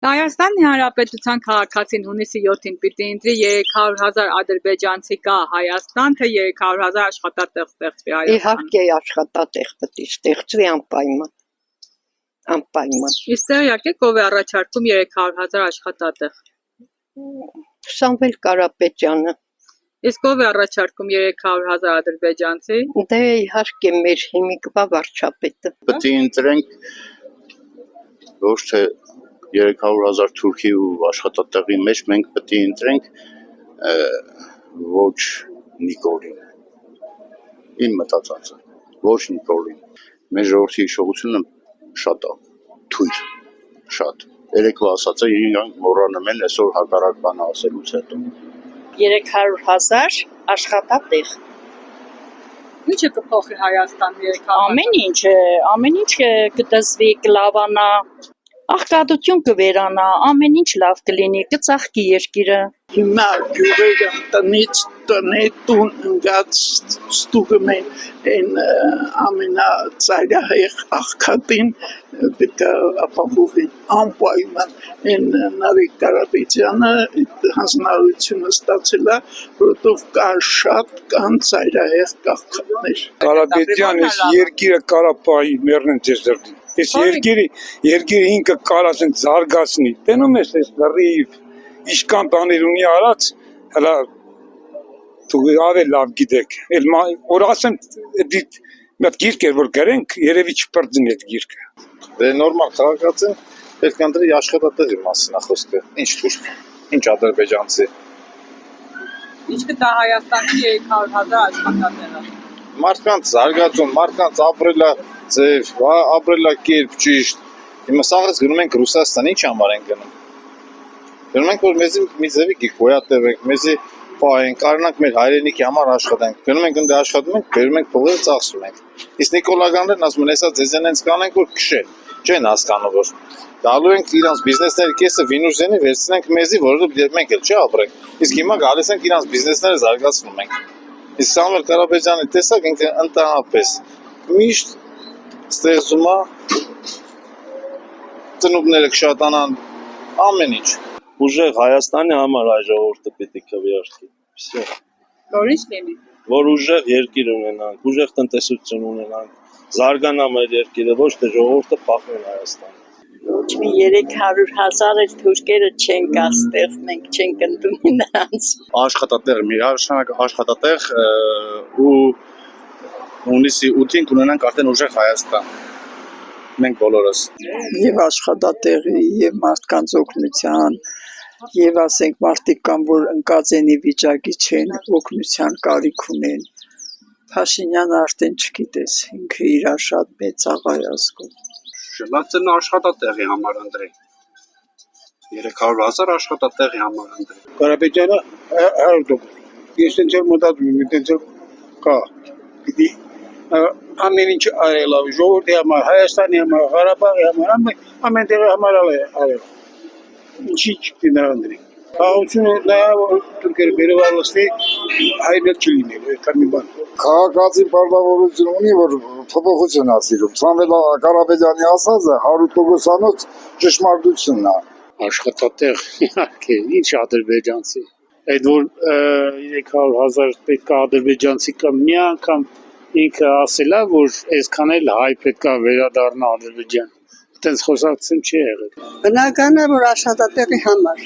Հայաստանի Հանրապետության քաղաքացին հունիսի 7-ին պիտի ընտրի 300,000 ադրբեջանցի գա Հայաստան, թե 300,000 աշխատատեղ ստեղծվի Հայաստանում։ Իհարկե աշխատատեղ պետք է ստեղծվի անպայման։ Իսկ տեղյակ եք ով է առաջարկում 300,000 աշխատատեղ։ Սամվել Կարապետյանը։ Իսկ ով է առաջարկում 300,000 ադրբեջանցի։ Դե իհարկե մեր հիմիկվա վարչապետը։ Պետք է ընտրենք ոչ թե 300,000 թուրքի ու աշխատատեղի մեջ մենք պետք է ընտրենք ոչ Նիկոլին։ Իմ մտածածը, ոչ Նիկոլին։ Մեր ժողովրդի հիշողությունը շատ է, թույր, շատ։ Երեկվա ասածը իրենք մոռանում են այսօր հակառակ բան ասելուց հետո։ 300,000 աշխատատեղ։ Ինչը կփոխի Հայաստան 300,000։ Ամեն ինչ կտեսվի, կլավանա, աղքատություն կվերանա, ամեն ինչ լավ կլինի, կծաղկի երկիրը։ Հիմա գյուղերը տնից տնի տուն ընկած ստուգում են այն ամենածայրահեղ աղքատին պետք է ապահովեն անպայման այն Նարեկ Կարապետյանը հանձնարարությունը ստացել է, որովհետև կան ծայրահեղ աղքատներ։ Կարապետյան, այս երկիրը կարապահի մեռնեն ձեզ դրդի։ Այս երկիրը ինքը կարասեն զարգացնի։ Տենում ես այս լրիվ իշկան բաներ ունի արած, հələ դու ավել լավ գիտեք։ Որ ասեմ, մի հատ գիրք էր որ գրենք, երևի չպրծին այդ գիրքը։ Դե նորմալ քաղաքացին պետք է ընտրի աշխատատեղի մասին է խոսքը։ Ինչ թուրք, ինչ ադրբեջանցի։ Ինչ կտա Հայաստանի 300,000 աշխատատեղը։ Մարդկանց զարգացում, մարդկանց ապրելաձև, ապրելակերպ ճիշտ։ Հիմա սաղից գնում ենք Ռուսաստան, ինչ համար ենք գնում։ Գնում ենք որ մեզի մի ձևի գոյատևենք, մեզի պահենք, կարողանանք մեր հայրենիքի համար աշխատենք։ Գնում ենք ընդ աշխատում ենք, բերում ենք փողերը ծախսում ենք։ Իսկ Նիկոլագաններն ասում են, հեսա ձեզ այնց կանենք որ քշեն։ Չեն հասկանում որ գալու ենք իրանց բիզնեսների կեսը վինուժենի վերցնենք մեզի, որովհետև մենք էլ չապրենք։ Իսկ հիմա գալիս ենք իրանց բիզնեսները զարգացնում ենք։ Իսկ Սամվել Կարապետյանի տեսակ ինքը ընդհանրապես միշտ ստեղծում է ծնունդները կշատանան ամեն ինչ։ Ուժեղ Հայաստանի համար այ ժողովուրդը պիտի քվեարկի։ Всё։ Որ ինչ լինի։ Որ ուժեղ երկիր ունենանք, ուժեղ տնտեսություն ունենանք, զարգանա մեր երկիրը, ոչ թե ժողովուրդը փախնեն Հայաստան։ Ոչ մի 300,000 էլ թուրքերը չեն գա ստեղ, մենք չենք ընդունի նրանց։ Աշխատատեղ, միաժամանակ աշխատատեղ ու հունիսի 8-ին կունենանք արդեն ուժեղ Հայաստան։ Մենք բոլորս։ Եվ աշխատատեղի, եւ մարդկանց օգնության, եւ ասենք մարդիկ կան, որ ընկածենի վիճակի չեն, օգնության կարիք ունեն։ Փաշինյանը արդեն չգիտես, ինքը իր շատ մեծ աղա է ասում։ Շլացն աշխատատեղի համար ընտրի։ 300,000 աշխատատեղի համար ընտրի։ Կարապետյանը 100%։ Ես ինձ մտածում եմ, ինձ կա։ Պիտի ամեն ինչ արել է, ժողովրդի համար, Հայաստանի համար, Ղարաբաղի համար, ամեն տեղի համար արել։ Ինչի չպիտի նա ընտրի։ Խաղաղությունը նաև թուրքերը բերվարվստի հայրներ չլինել, այդքան մի բան։ Քաղաքացի պարտավորություն ունի, որ փոփոխություն ասիրում։ Սամվել Կարապետյանի ասածը 100%-անոց ճշմարտությունն է։ Աշխատատեղ, իհարկե, ինչ ադրբեջանցի։ Այդ որ 300,000 պետք է ադրբեջանցի կամ մի անգամ ինքը ասել է, որ այսքան էլ հայ պետք է վերադառնա Ադրբեջան։ Այդպես խոսակցություն չի եղել։ Բնական է, որ աշխատատեղի համար։